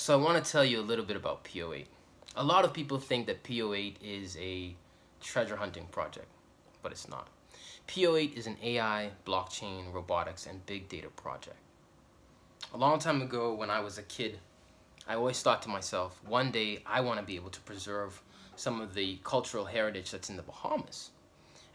So I want to tell you a little bit about PO8. A lot of people think that PO8 is a treasure hunting project, but it's not. PO8 is an AI, blockchain, robotics, and big data project. A long time ago when I was a kid, I always thought to myself, one day I want to be able to preserve some of the cultural heritage that's in the Bahamas.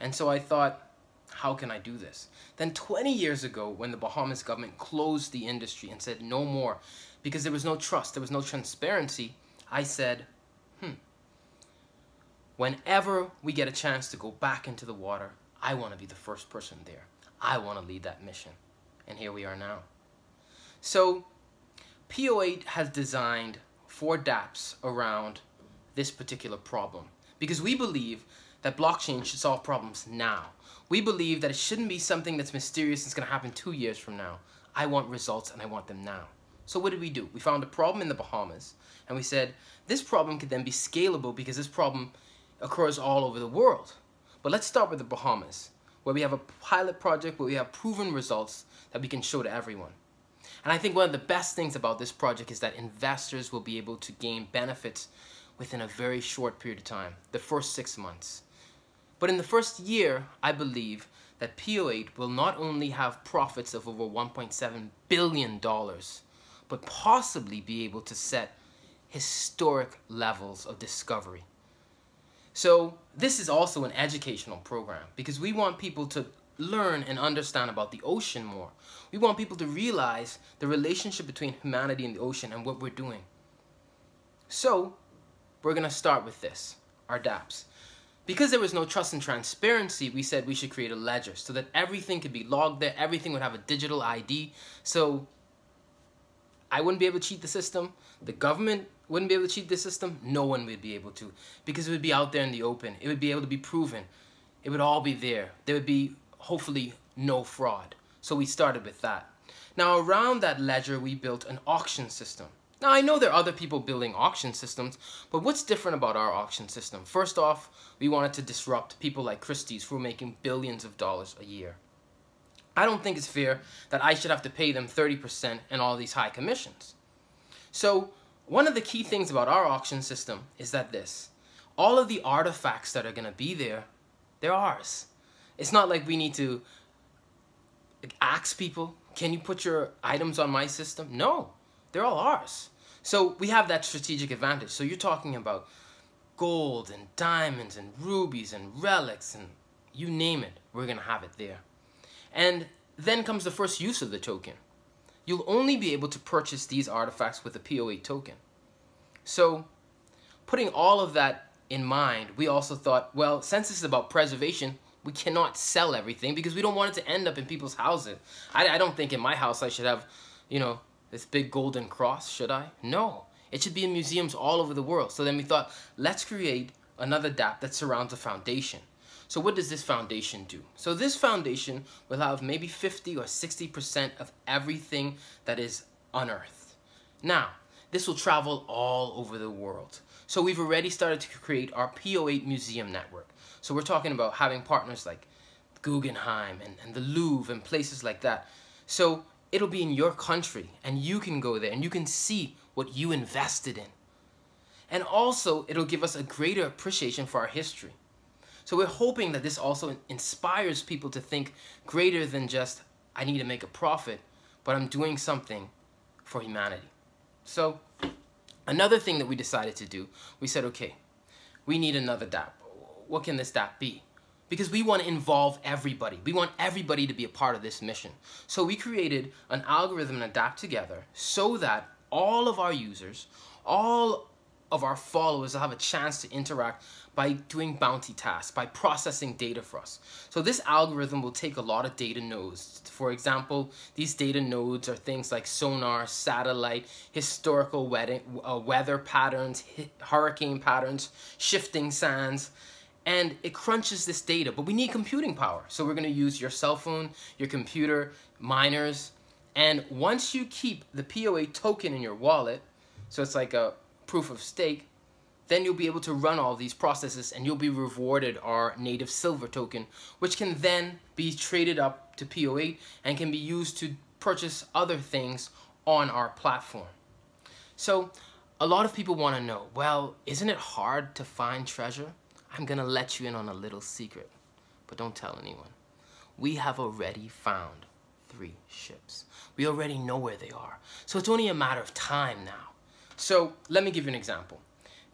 And so I thought, how can I do this? Then 20 years ago, when the Bahamas government closed the industry and said no more, because there was no trust, there was no transparency, I said, whenever we get a chance to go back into the water, I want to be the first person there. I want to lead that mission. And here we are now. So PO8 has designed 4 dApps around this particular problem because we believe that blockchain should solve problems now. We believe that it shouldn't be something that's mysterious that's going to happen 2 years from now. I want results and I want them now. So what did we do? We found a problem in the Bahamas and we said this problem could then be scalable because this problem occurs all over the world. But let's start with the Bahamas, where we have a pilot project where we have proven results that we can show to everyone. And I think one of the best things about this project is that investors will be able to gain benefits within a very short period of time, the first 6 months. But in the first year, I believe that PO8 will not only have profits of over $1.7 billion, but possibly be able to set historic levels of discovery. So this is also an educational program because we want people to learn and understand about the ocean more. We want people to realize the relationship between humanity and the ocean and what we're doing. So we're going to start with this, our dApps. Because there was no trust and transparency, we said we should create a ledger so that everything could be logged there, everything would have a digital ID. So I wouldn't be able to cheat the system, the government wouldn't be able to cheat the system, no one would be able to, because it would be out there in the open, it would be able to be proven, it would all be there. There would be hopefully no fraud. So we started with that. Now around that ledger we built an auction system. Now I know there are other people building auction systems, but what's different about our auction system? First off, we wanted to disrupt people like Christie's who are making billions of dollars a year. I don't think it's fair that I should have to pay them 30% and all these high commissions. So one of the key things about our auction system is that all of the artifacts that are going to be there, they're ours. It's not like we need to ask people, can you put your items on my system? No, they're all ours. So we have that strategic advantage. So you're talking about gold and diamonds and rubies and relics and you name it, we're going to have it there. And then comes the first use of the token. You'll only be able to purchase these artifacts with a PO8 token. So putting all of that in mind, we also thought, well, since this is about preservation, we cannot sell everything because we don't want it to end up in people's houses. I don't think in my house I should have, this big golden cross, should I? No, it should be in museums all over the world. So then we thought, let's create another dApp that surrounds a foundation. So what does this foundation do? So this foundation will have maybe 50 or 60% of everything that is unearthed. Now, this will travel all over the world. So we've already started to create our PO8 museum network. So we're talking about having partners like Guggenheim and the Louvre and places like that. So it'll be in your country and you can go there and you can see what you invested in. And also it'll give us a greater appreciation for our history. So we're hoping that this also inspires people to think greater than just, I need to make a profit, but I'm doing something for humanity. So another thing that we decided to do, we said, okay, we need another dApp. What can this dApp be? Because we want to involve everybody. We want everybody to be a part of this mission. So we created an algorithm and a dApp together so that all of our users, all of our followers will have a chance to interact by doing bounty tasks, by processing data for us. So this algorithm will take a lot of data nodes. For example, these data nodes are things like sonar, satellite, historical weather patterns, hurricane patterns, shifting sands, and it crunches this data, but we need computing power. So we're gonna use your cell phone, your computer, miners, and once you keep the PO8 token in your wallet, so it's like a proof of stake, then you'll be able to run all these processes and you'll be rewarded our native silver token, which can then be traded up to PO8 and can be used to purchase other things on our platform. So a lot of people want to know, well, isn't it hard to find treasure? I'm going to let you in on a little secret, but don't tell anyone. We have already found 3 ships. We already know where they are. So it's only a matter of time now. So let me give you an example.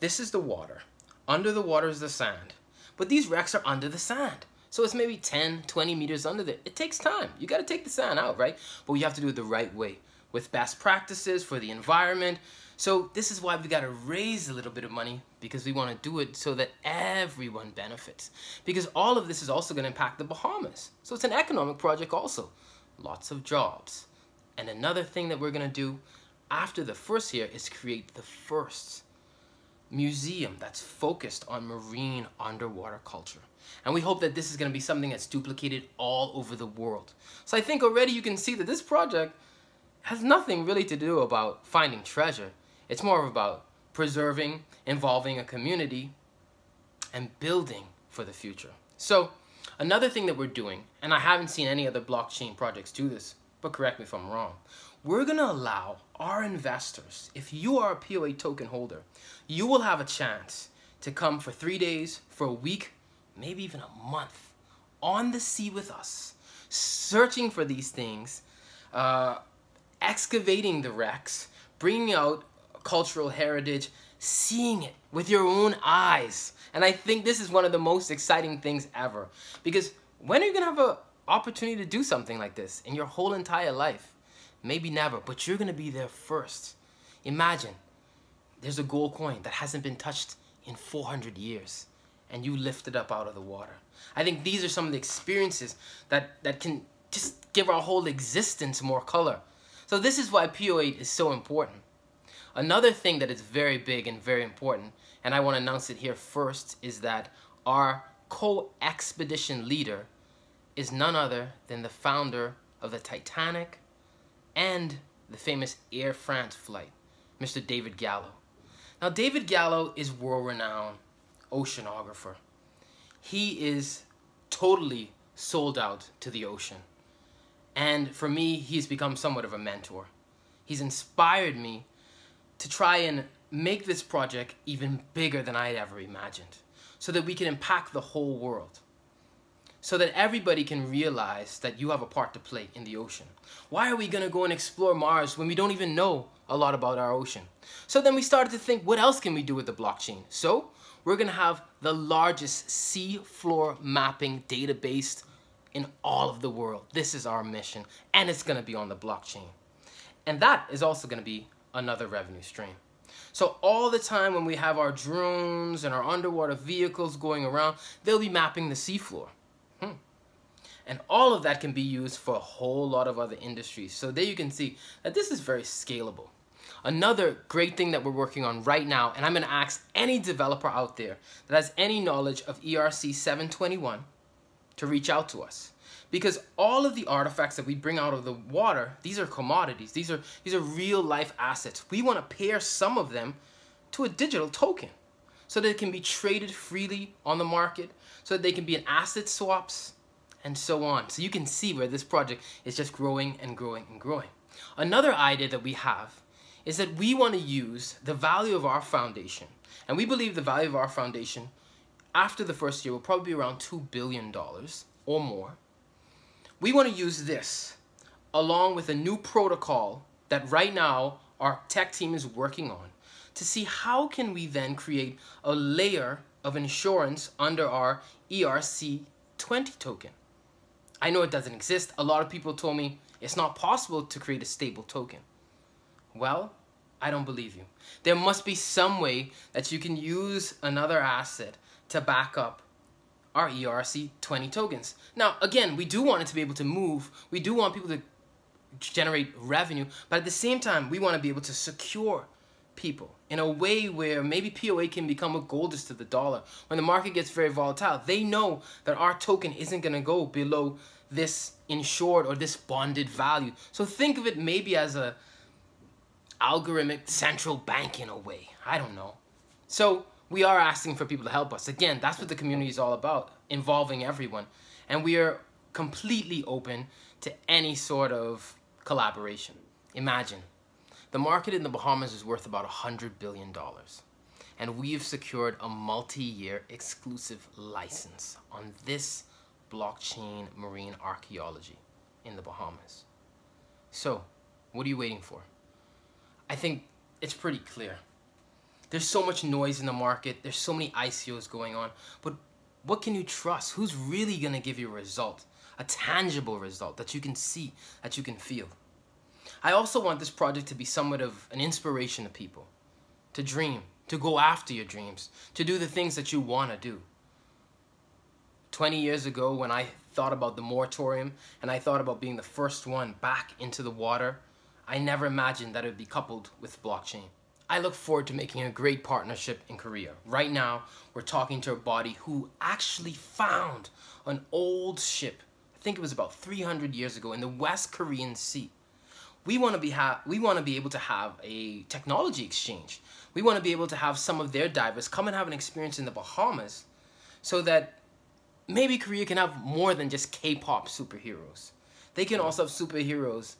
This is the water. Under the water is the sand. But these wrecks are under the sand. So it's maybe 10, 20 meters under there. It takes time. You got to take the sand out, right? But you have to do it the right way with best practices for the environment. So this is why we got to raise a little bit of money, because we want to do it so that everyone benefits. Because all of this is also going to impact the Bahamas. So it's an economic project also. Lots of jobs. And another thing that we're going to do after the first year is create the first museum that's focused on marine underwater culture. And we hope that this is going to be something that's duplicated all over the world. So I think already you can see that this project has nothing really to do about finding treasure. It's more about preserving, involving a community, and building for the future. So another thing that we're doing, and I haven't seen any other blockchain projects do this, but correct me if I'm wrong, we're going to allow our investors, if you are a PO8 token holder, you will have a chance to come for 3 days, for a week, maybe even a month, on the sea with us, searching for these things, excavating the wrecks, bringing out cultural heritage, seeing it with your own eyes. And I think this is one of the most exciting things ever. Because when are you going to have an opportunity to do something like this in your whole entire life? Maybe never, but you're going to be there first. Imagine there's a gold coin that hasn't been touched in 400 years, and you lift it up out of the water. I think these are some of the experiences that can just give our whole existence more color. So this is why PO8 is so important. Another thing that is very big and very important, and I want to announce it here first, is that our co-expedition leader is none other than the founder of the Titanic and the famous Air France flight, Mr. David Gallo. Now, David Gallo is world-renowned oceanographer. He is totally sold out to the ocean. And for me, he's become somewhat of a mentor. He's inspired me to try and make this project even bigger than I had ever imagined, so that we can impact the whole world, so that everybody can realize that you have a part to play in the ocean. Why are we going to go and explore Mars when we don't even know a lot about our ocean? So then we started to think, what else can we do with the blockchain? So we're going to have the largest sea floor mapping database in all of the world. This is our mission, and it's going to be on the blockchain. And that is also going to be another revenue stream. So all the time when we have our drones and our underwater vehicles going around, they'll be mapping the seafloor. And all of that can be used for a whole lot of other industries. So there you can see that this is very scalable. Another great thing that we're working on right now, and I'm going to ask any developer out there that has any knowledge of ERC 721 to reach out to us. Because all of the artifacts that we bring out of the water, these are commodities. These are real life assets. We want to pair some of them to a digital token so that it can be traded freely on the market, so that they can be in asset swaps, and so on. So you can see where this project is just growing and growing and growing. Another idea that we have is that we want to use the value of our foundation. And we believe the value of our foundation after the first year will probably be around $2 billion or more. We want to use this along with a new protocol that right now our tech team is working on to see how can we then create a layer of insurance under our ERC20 token. I know it doesn't exist. A lot of people told me it's not possible to create a stable token. Well, I don't believe you. There must be some way that you can use another asset to back up our ERC20 tokens. Now, again, we do want it to be able to move. We do want people to generate revenue, but at the same time, we want to be able to secure people in a way where maybe PO8 can become a goldest to the dollar. When the market gets very volatile, they know that our token isn't going to go below this insured or this bonded value. So think of it maybe as a algorithmic central bank in a way. I don't know. So we are asking for people to help us. Again, that's what the community is all about, involving everyone. And we are completely open to any sort of collaboration. Imagine The market in the Bahamas is worth about $100 billion. And we've secured a multi-year exclusive license on this blockchain marine archaeology in the Bahamas. So, what are you waiting for? I think it's pretty clear. There's so much noise in the market, there's so many ICOs going on, but what can you trust? Who's really gonna give you a result? A tangible result that you can see, that you can feel. I also want this project to be somewhat of an inspiration to people, to dream, to go after your dreams, to do the things that you want to do. 20 years ago, when I thought about the moratorium and I thought about being the first one back into the water, I never imagined that it would be coupled with blockchain. I look forward to making a great partnership in Korea. Right now, we're talking to a body who actually found an old ship, I think it was about 300 years ago, in the West Korean Sea. We want to be able to have a technology exchange. We want to be able to have some of their divers come and have an experience in the Bahamas so that maybe Korea can have more than just K-pop superheroes. They can also have superheroes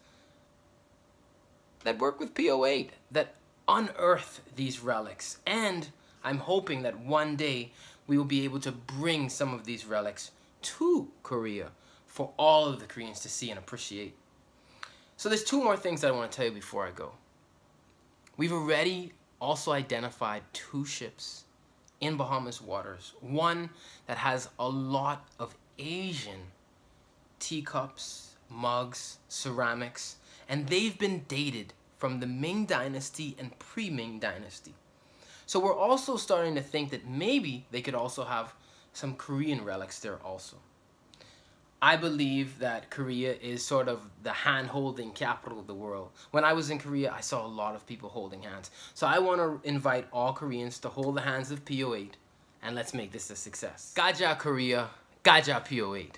that work with PO8, that unearth these relics. And I'm hoping that one day we will be able to bring some of these relics to Korea for all of the Koreans to see and appreciate. So there's two more things that I want to tell you before I go. We've already also identified 2 ships in Bahamas waters. One that has a lot of Asian teacups, mugs, ceramics, and they've been dated from the Ming Dynasty and pre-Ming Dynasty. So we're also starting to think that maybe they could also have some Korean relics there also. I believe that Korea is sort of the hand-holding capital of the world. When I was in Korea, I saw a lot of people holding hands. So I want to invite all Koreans to hold the hands of PO8, and let's make this a success. Gaja Korea, Gaja PO8.